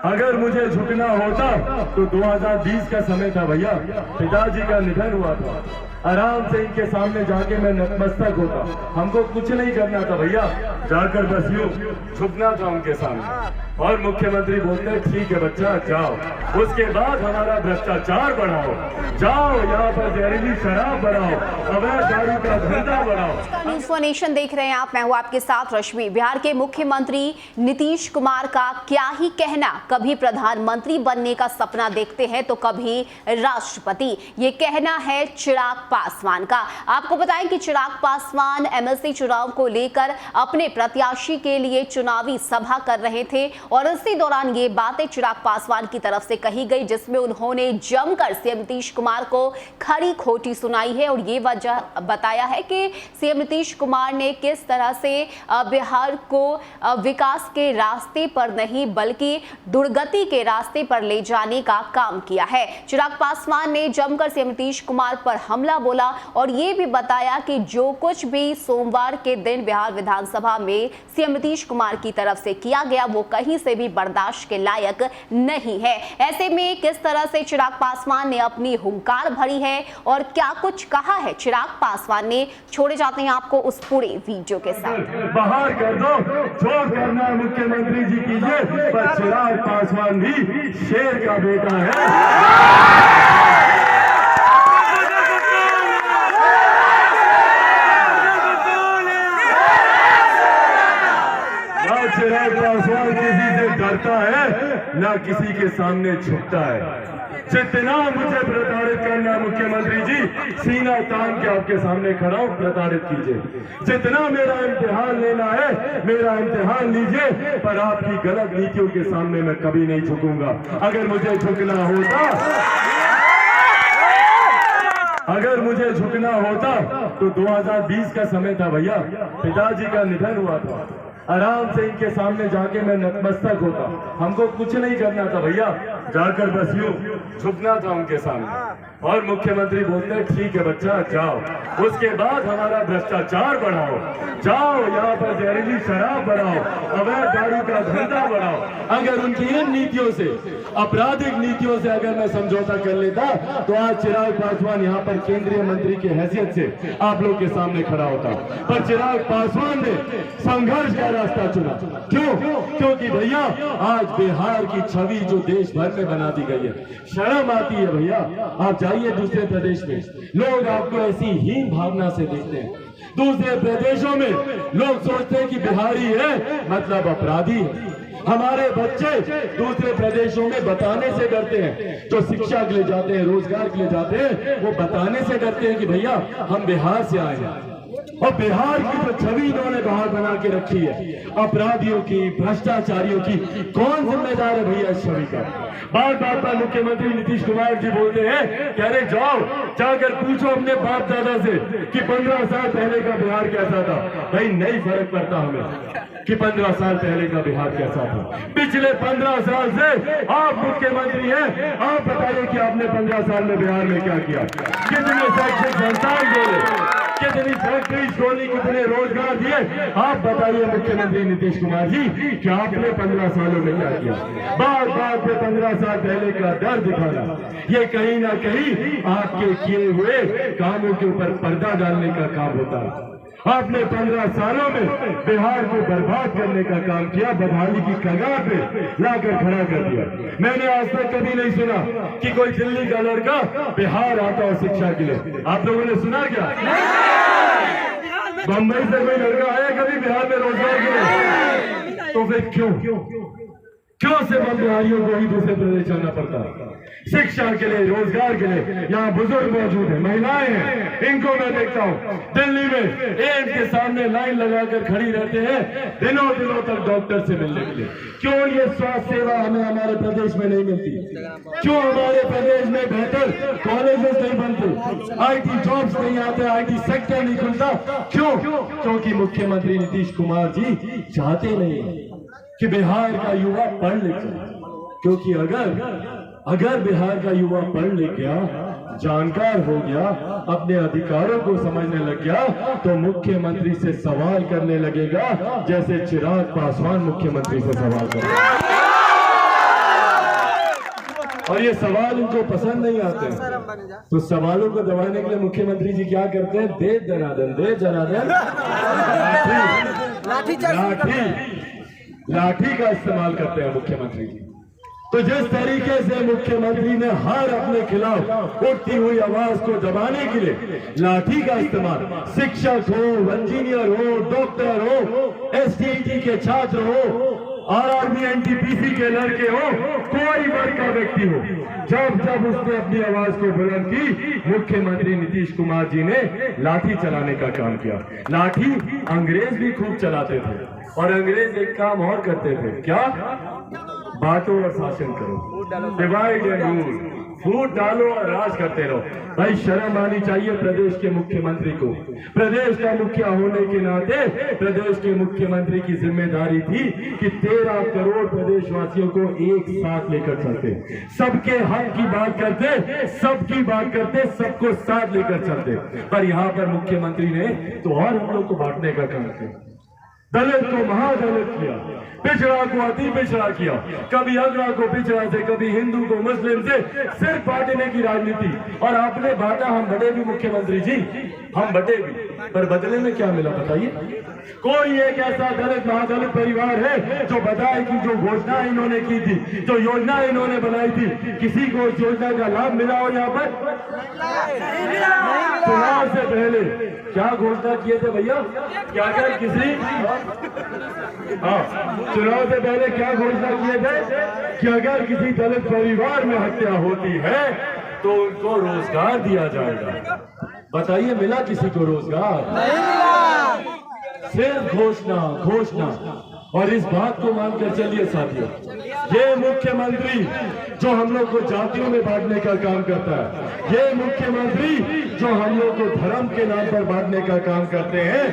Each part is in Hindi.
अगर मुझे झुकना होता तो 2020 का समय था भैया, पिताजी का निधन हुआ था। आराम से इनके सामने जाके मैं नतमस्तक होता, हमको कुछ नहीं करना था भैया, जाकर बस यूं झुकना था उनके सामने। और मुख्यमंत्री बोलते हैं ठीक है बच्चा जाओ, उसके बाद हमारा भ्रष्टाचार बढ़ाओ, जाओ यहाँ पर जहरीली शराब बढ़ाओ, अवैध दारू का धंधा बढ़ाओ। न्यूज़ फॉर नेशन देख रहे हैं आप, मैं हूँ आपके साथ रश्मि। बिहार के मुख्यमंत्री नीतीश कुमार का क्या ही कहना, कभी प्रधानमंत्री बनने का सपना देखते हैं तो कभी राष्ट्रपति, ये कहना है चिराग पासवान का। आपको बताएं कि चिराग पासवान एमएलसी चुनाव को लेकर अपने प्रत्याशी के लिए चुनावी सभा कर रहे थे और इसी दौरान ये बातें चिराग पासवान की तरफ से कही गई, जिसमें उन्होंने जमकर सीएम नीतीश कुमार को खरी खोटी सुनाई है और ये वजह बताया है कि सीएम नीतीश कुमार ने किस तरह से बिहार को विकास के रास्ते पर नहीं बल्कि दुर्गति के रास्ते पर ले जाने का काम किया है। चिराग पासवान ने जमकर सीएम नीतीश कुमार पर हमला बोला और ये भी बताया कि जो कुछ भी सोमवार के दिन बिहार विधानसभा में सीएम नीतीश कुमार की तरफ से किया गया वो कहीं से भी बर्दाश्त के लायक नहीं है। ऐसे में किस तरह से चिराग पासवान ने अपनी हुंकार भरी है और क्या कुछ कहा है चिराग पासवान ने, छोड़े जाते हैं आपको उस पूरे वीडियो के साथ। बाहर कर दो, जो करना मुख्यमंत्री जी कीजिए, पर चिराग पासवान भी शेर का बेटा है। चिराग पासवान किसी से डरता है ना किसी के सामने झुकता है। जितना मुझे प्रताड़ित करना मुख्यमंत्री जी, सीना तान के आपके सामने खड़ा हूं, प्रताड़ित कीजिए। जितना मेरा इम्तिहान लेना है मेरा इम्तिहान लीजिए, पर आपकी गलत नीतियों के सामने मैं कभी नहीं झुकूंगा। अगर मुझे झुकना होता तो 2020 का समय था भैया, पिताजी का निधन हुआ था। आराम से इनके सामने जाके मैं नतमस्तक होता, हमको कुछ नहीं करना था भैया, जाकर बस यूं झुकना था उनके सामने। और मुख्यमंत्री बोलते हैं ठीक है बच्चा जाओ, उसके बाद हमारा भ्रष्टाचार बढ़ाओ, जाओ यहाँ पर जहरीली शराब बढ़ाओ, अवैध दारू का धंधा बढ़ाओ। अगर उनकी इन नीतियों से, आपराधिक नीतियों से अगर मैं समझौता कर लेता तो आज चिराग पासवान यहाँ पर केंद्रीय मंत्री की हैसियत से आप लोग के सामने खड़ा होता। पर चिराग पासवान ने संघर्ष का रास्ता चुना। क्यों? क्योंकि भैया आज बिहार की छवि जो देश भर में बना दी गई है, शर्म आती है भैया। आप जाइए दूसरे प्रदेश में, लोग आपको ऐसी हीन भावना से देखते हैं। दूसरे प्रदेशों में लोग सोचते हैं कि बिहारी है मतलब अपराधी है। हमारे बच्चे दूसरे प्रदेशों में बताने से डरते हैं, जो शिक्षा के लिए जाते हैं, रोजगार के लिए जाते हैं, वो बताने से डरते हैं कि भैया हम बिहार से आए हैं। और बिहार की जो छवि इन्होंने बाहर बना के रखी है, अपराधियों की, भ्रष्टाचारियों की, कौन जिम्मेदार है भैया इस छवि का? बार बार पर मुख्यमंत्री नीतीश कुमार जी बोलते हैं कह रहे जाओ जाकर पूछो अपने बाप दादा से कि 15 साल पहले का बिहार कैसा था। भाई नहीं फर्क पड़ता हमें कि 15 साल पहले का बिहार कैसा था। पिछले 15 साल से आप मुख्यमंत्री हैं, आप बताइए कि आपने 15 साल में बिहार में क्या किया? कितने शैक्षिक संस्थान जोड़े, कितनी फैक्ट्री खोली, कितने रोजगार दिए? आप बताइए मुख्यमंत्री नीतीश कुमार जी कि आपने 15 सालों में क्या किया? बार बार पे 15 साल पहले का डर दिखाना, ये कहीं ना कहीं आपके किए हुए कामों के ऊपर पर्दा डालने का काम होता है। आपने 15 सालों में बिहार को बर्बाद करने का काम किया, बदहाली की कगार पे लाकर खड़ा कर दिया। मैंने आज तक कभी नहीं सुना कि कोई दिल्ली का लड़का बिहार आता हो शिक्षा के लिए। आप लोगों ने सुना क्या? बंबई से कोई लड़का आया कभी बिहार में रोजगार के लिए? तो फिर क्यों सिर्फ हम बिहारियों को ही दूसरे प्रदेश जाना पड़ता है? शिक्षा के लिए, रोजगार के लिए यहाँ बुजुर्ग मौजूद है, महिलाएं हैं, इनको मैं देखता हूँ दिल्ली में एम्स के सामने लाइन लगाकर खड़ी रहते हैं दिनों तक डॉक्टर से मिलने के लिए। क्यों ये स्वास्थ्य सेवा हमें हमारे प्रदेश में नहीं मिलती? क्यों हमारे प्रदेश में बेहतर कॉलेजेस नहीं बनते, IT जॉब्स नहीं आते, IT सेक्टर नहीं खुलता? क्यों? क्योंकि मुख्यमंत्री नीतीश कुमार जी चाहते नहीं कि बिहार का युवा पढ़ लिख जाए। क्योंकि अगर बिहार का युवा पढ़ लिख गया, जानकार हो गया, अपने अधिकारों को समझने लग गया, तो मुख्यमंत्री से सवाल करने लगेगा जैसे चिराग पासवान मुख्यमंत्री से सवाल कर और ये सवाल उनको पसंद नहीं आते हैं। तो सवालों को दबाने के लिए मुख्यमंत्री जी क्या करते हैं? दे दनादन लाठी का इस्तेमाल करते हैं मुख्यमंत्री जी। तो जिस तरीके से मुख्यमंत्री ने हर अपने खिलाफ उठती हुई आवाज को दबाने के लिए लाठी का इस्तेमाल, शिक्षक हो, इंजीनियर हो, डॉक्टर हो, एसटीईटी के छात्र हो, आरआरबी एनटीपीसी के लड़के हो, कोई वर्ग का व्यक्ति हो, जब उसने अपनी आवाज को बुलंद की, मुख्यमंत्री नीतीश कुमार जी ने लाठी चलाने का काम किया। लाठी अंग्रेज भी खूब चलाते थे और अंग्रेज एक काम और करते थे, क्या? बांटो और शासन करो, डिवाइड एंड रूल, फूट डालो और राज करते रहो। भाई शर्म आनी चाहिए प्रदेश के मुख्यमंत्री को। प्रदेश का मुखिया होने के नाते प्रदेश के मुख्यमंत्री की जिम्मेदारी थी कि 13 करोड़ प्रदेशवासियों को एक साथ लेकर चलते, सबके हक की बात करते, सबकी बात करते, सबको साथ लेकर चलते। पर यहाँ पर मुख्यमंत्री ने तो और हम लोग को बांटने का काम किया। दलित को महादलित किया, पिछड़ा को अति पिछड़ा किया, कभी अगड़ा को पिछड़ा से, कभी हिंदू को मुस्लिम से, सिर्फ बांटने की राजनीति। और आपने बांटा, हम बटे भी मुख्यमंत्री जी, हम बटे भी, पर बदले में क्या मिला बताइए? कोई एक ऐसा दलित महादलित परिवार है जो बताए कि जो घोषणा इन्होंने की थी, जो योजना इन्होंने बनाई थी, किसी को उस योजना का लाभ मिला हो? यहाँ पर चुनाव से पहले क्या घोषणा किए थे भैया? क्या अगर किसी चुनाव से पहले क्या घोषणा किए थे कि अगर किसी दलित परिवार में हत्या होती है तो उनको रोजगार दिया जाएगा। बताइए मिला किसी को रोजगार? नहीं मिला, सिर्फ घोषणा। और इस बात को मानकर चलिए साथियों, ये मुख्यमंत्री जो हम लोग को जातियों में बांटने का काम करता है, ये मुख्यमंत्री जो हम लोग को धर्म के नाम पर बांटने का काम करते हैं,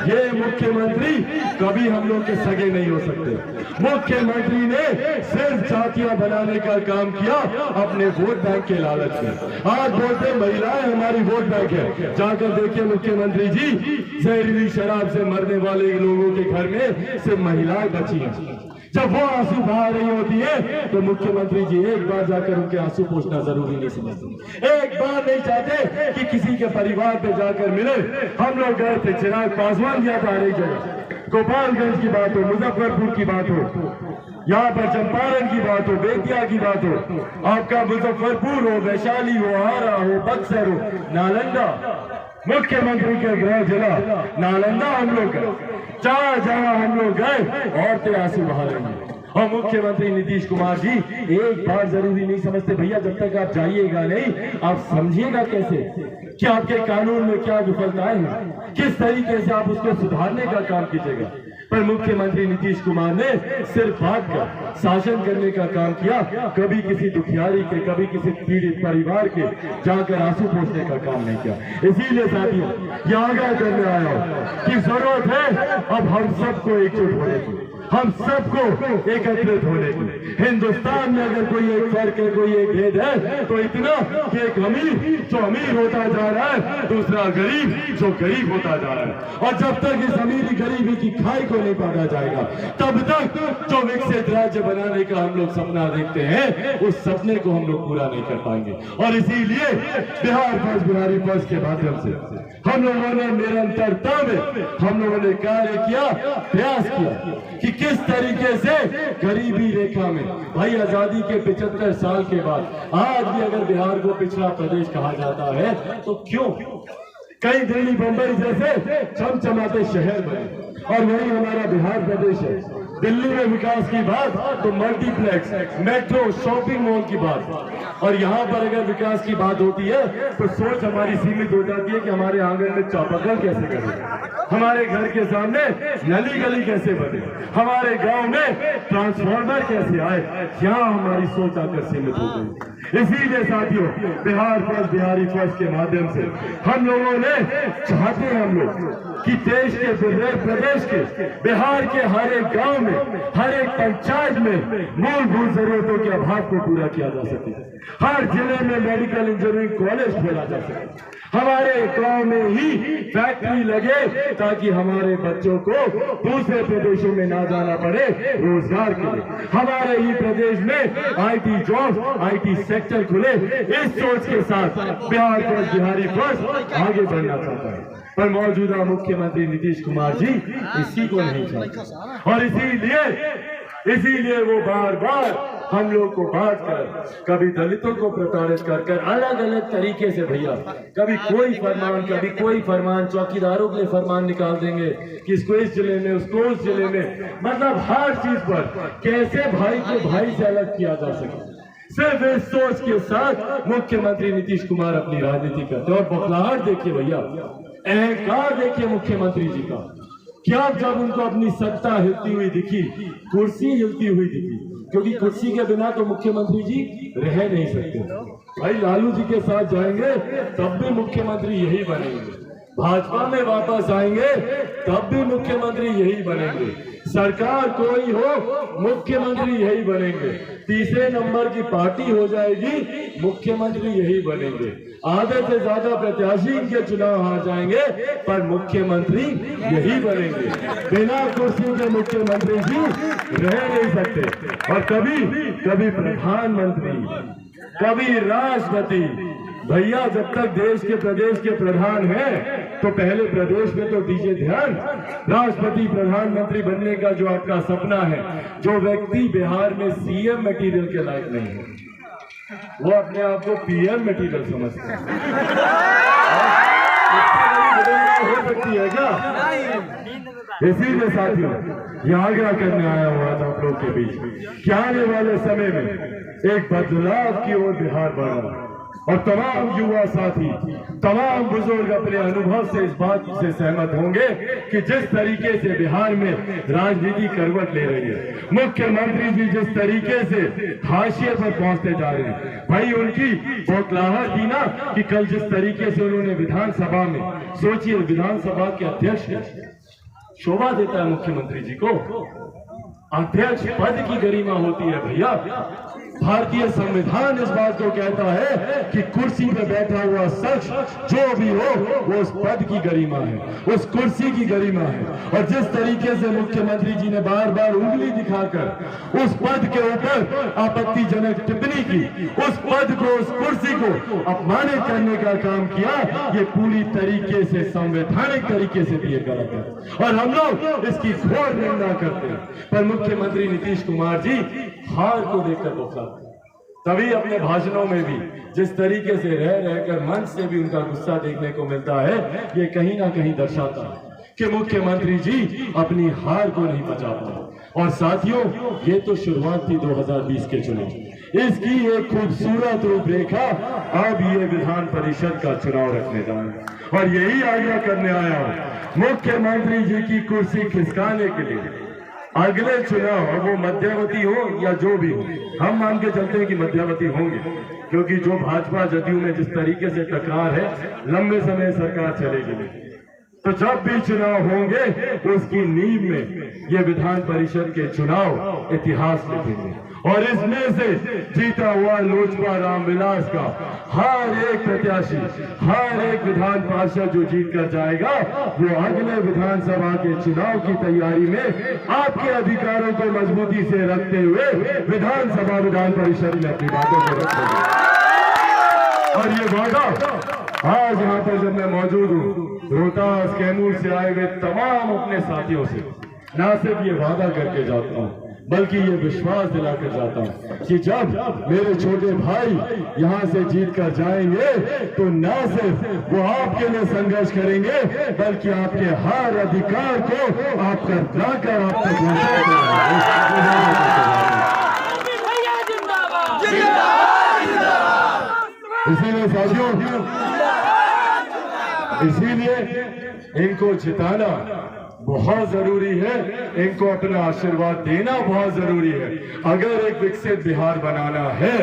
ये मुख्यमंत्री कभी हम लोग के सगे नहीं हो सकते। मुख्यमंत्री ने सिर्फ जातियां बनाने का काम किया अपने वोट बैंक के लालच में। आज बोलते महिलाएं हमारी वोट बैंक है, जाकर देखिए मुख्यमंत्री जी, जहरीली शराब से मरने वाले लोगों के घर में सिर्फ महिलाएं बची हैं। जब वो आंसू बहा रही होती है तो मुख्यमंत्री जी एक बार जाकर उनके आंसू पोंछना जरूरी नहीं समझते, एक बार नहीं चाहते कि किसी के परिवार पे जाकर मिले। हम लोग गए थे, चिराग पासवान गया था, हर एक जगह, गोपालगंज की बात हो, मुजफ्फरपुर की बात हो, यहाँ पर चंपारण की बात हो, बेतिया की बात हो, आपका मुजफ्फरपुर हो, वैशाली हो, आरा हो, बक्सर हो, नालंदा, मुख्यमंत्री के गृह जिला नालंदा हम लोग गए, 4 जगह हम लोग गए, औरतें आंसू बहा रही हैं। और मुख्यमंत्री नीतीश कुमार जी एक बार जरूरी नहीं समझते भैया, जब तक आप जाइएगा नहीं, आप समझिएगा कैसे कि आपके कानून में क्या विफलताएं हैं, किस तरीके से आप उसको सुधारने का काम कीजिएगा। पर मुख्यमंत्री नीतीश कुमार ने सिर्फ बात का शासन करने का काम किया, कभी किसी दुखियारी के, कभी किसी पीड़ित परिवार के जाकर आंसू पोंछने का काम नहीं किया। इसीलिए साथियों ये आगाह करने आया हूं कि जरूरत है अब हम सबको एकजुट होने की, हम सबको एकत्रित होने की। हिंदुस्तान में अगर कोई एक फर्क है, कोई एक भेद है तो इतना कि एक अमीर जो अमीर होता जा रहा है, दूसरा गरीब जो गरीब होता जा रहा है। और जब तक इस अमीरी गरीबी की खाई को नहीं काटा जाएगा, तब तक जो विकसित राज्य बनाने का हम लोग सपना देखते हैं, उस सपने को हम लोग पूरा नहीं कर पाएंगे। और इसीलिए बिहार फर्स्ट, बिहारी फर्स्ट के माध्यम से हम लोगों ने निरंतरता में हम लोगों ने कार्य किया, प्रयास किया कि किस तरीके से गरीबी रेखा में, भाई आजादी के 75 साल के बाद आज भी अगर बिहार को पिछड़ा प्रदेश कहा जाता है तो क्यों? कई दिल्ली बंबई जैसे चमचमाते शहर बने और वही हमारा बिहार प्रदेश है। दिल्ली में विकास की बात तो मल्टीप्लेक्स, मेट्रो, शॉपिंग मॉल की बात, और यहाँ पर अगर विकास की बात होती है तो सोच हमारी सीमित हो जाती है कि हमारे आंगन में चापाकल कैसे करें, हमारे घर के सामने नली गली कैसे बने, हमारे गांव में ट्रांसफार्मर कैसे आए, यहाँ हमारी सोच आकर सीमित हो गई। इसीलिए साथियों बिहार फर्स्ट, बिहारी फर्स्ट के माध्यम से हम लोगों ने चाहते हैं हम लोग कि देश के प्रदेश के बिहार के हर एक गांव में, हर एक पंचायत में मूलभूत जरूरतों के अभाव को पूरा किया जा सके, हर जिले में मेडिकल इंजीनियरिंग कॉलेज खोला जा सके, हमारे गांव में ही फैक्ट्री लगे ताकि हमारे बच्चों को दूसरे प्रदेशों में ना जाना पड़े रोजगार के लिए, हमारे ही प्रदेश में आईटी जॉब, आईटी सेक्टर खुले। इस सोच के साथ बिहार फर्स्ट, बिहारी फर्स्ट आगे बढ़ना चाहता है, पर मौजूदा मुख्यमंत्री नीतीश कुमार जी इसी को नहीं चाहते और इसीलिए वो बार बार हम लोग को बांट कर, कभी दलितों को प्रताड़ित कर अलग अलग तरीके से भैया, कभी कोई फरमान चौकीदारों के लिए फरमान निकाल देंगे कि इसको इस जिले में, उसको उस जिले में, मतलब हर चीज पर कैसे भाई को भाई से अलग किया जा सके। सिर्फ इस सोच के साथ मुख्यमंत्री नीतीश कुमार अपनी राजनीति करते हैं। और बौखलाहट देखिए भैया, अहंकार देखिए मुख्यमंत्री जी का। क्या जब उनको अपनी सत्ता हिलती हुई दिखी, कुर्सी हिलती हुई दिखी, क्योंकि कुर्सी के बिना तो मुख्यमंत्री जी रह नहीं सकते। भाई लालू जी के साथ जाएंगे तब भी मुख्यमंत्री यही बनेंगे, भाजपा में वापस आएंगे तब भी मुख्यमंत्री यही बनेंगे, सरकार कोई हो मुख्यमंत्री यही बनेंगे, तीसरे नंबर की पार्टी हो जाएगी मुख्यमंत्री यही बनेंगे, आधे से ज्यादा प्रत्याशी इनके चुनाव हार जाएंगे पर मुख्यमंत्री यही बनेंगे। बिना कुर्सी के मुख्यमंत्री जी रह नहीं सकते। और कभी प्रधानमंत्री, कभी राष्ट्रपति। भैया जब तक देश के प्रदेश के प्रधान हैं तो पहले प्रदेश में तो दीजिए ध्यान। राष्ट्रपति प्रधानमंत्री बनने का जो आपका सपना है, जो व्यक्ति बिहार में सीएम मटेरियल के लायक नहीं है, वो अपने आप को पीएम मटेरियल समझते हैं। हो सकती है क्या? इसीलिए साथियों ये आग्रह करने आया हुआ था आप लोग के बीच कि आने वाले समय में एक बदलाव की ओर बिहार बढ़ रहा है और तमाम युवा साथी, तमाम बुजुर्ग अपने अनुभव से इस बात से सहमत होंगे कि जिस तरीके से बिहार में राजनीति करवट ले रही है, मुख्यमंत्री जी जिस तरीके से हाशिए पर पहुंचते जा रहे हैं, भाई उनकी बौखलाहट थी ना कि कल जिस तरीके से उन्होंने विधानसभा में, सोचिए विधानसभा के अध्यक्ष शोभा देता है मुख्यमंत्री जी को, अध्यक्ष पद की गरिमा होती है भैया। भारतीय संविधान इस बात को कहता है कि कुर्सी पर बैठा हुआ शख्स जो भी हो वो उस पद की गरिमा है, उस कुर्सी की गरिमा है। और जिस तरीके से मुख्यमंत्री जी ने बार बार उंगली दिखाकर उस पद के ऊपर आपत्तिजनक टिप्पणी की, उस पद को, उस कुर्सी को अपमानित करने का काम किया, ये पूरी तरीके से संवैधानिक तरीके से भी गलत है और हम लोग इसकी घोर निंदा करते हैं। पर मुख्यमंत्री नीतीश कुमार जी हार को देखकर बौखलाते, तभी अपने भाषणों में भी जिस तरीके से रह रहकर मंच से भी उनका गुस्सा देखने को मिलता है, ये कहीं ना कहीं दर्शाता है कि मुख्यमंत्री जी अपनी हार को नहीं बचा पाए। और साथियों ये तो शुरुआत थी 2020 के चुनाव, इसकी एक खूबसूरत रूपरेखा अब ये विधान परिषद का चुनाव रखने जा रहे हैं। और यही आग्रह करने आया हूं मुख्यमंत्री जी की कुर्सी खिसकाने के लिए अगले चुनाव, वो मध्यावधि हो या जो भी हो, हम मान के चलते हैं कि मध्यावधि होंगे, क्योंकि जो भाजपा जदयू में जिस तरीके से टकरार है, लंबे समय सरकार चलेगी नहीं। तो जब भी चुनाव होंगे उसकी नींव में ये विधान परिषद के चुनाव इतिहास लिखेंगे और इसमें से जीता हुआ लोजपा रामविलास का हर एक प्रत्याशी, हर एक विधान पार्षद जो जीत कर जाएगा, वो अगले विधानसभा के चुनाव की तैयारी में आपके अधिकारों को मजबूती से रखते हुए विधानसभा विधान परिषद में अपनी बातों को रखेंगे। और ये वादा आज यहाँ पर जब मैं मौजूद हूँ, रोहतास कैमूर से आए हुए तमाम अपने साथियों से न सिर्फ ये वादा करके जाता हूँ, बल्कि ये विश्वास दिलाकर जाता हूँ कि जब मेरे छोटे भाई यहाँ से जीत कर जाएंगे तो न सिर्फ वो आपके लिए संघर्ष करेंगे, बल्कि आपके हर अधिकार को आप लाकर आप तक इसीलिए साथियों, इसीलिए इनको जिताना बहुत जरूरी है, इनको अपना आशीर्वाद देना बहुत जरूरी है। अगर एक विकसित बिहार बनाना है,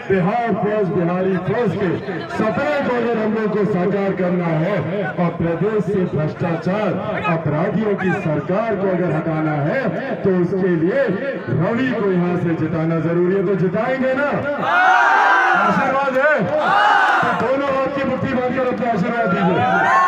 बिहार फर्स्ट, बिहारी फर्स्ट के सपने को अगर हम लोग को साकार करना है और प्रदेश से भ्रष्टाचार अपराधियों की सरकार को अगर हटाना है, तो उसके लिए रवि को यहाँ से जिताना जरूरी है। तो जिताएंगे ना? आशीर्वाद है तो दोनों हाथ की मुट्ठी बांधकर अपना आशीर्वाद दीजिए।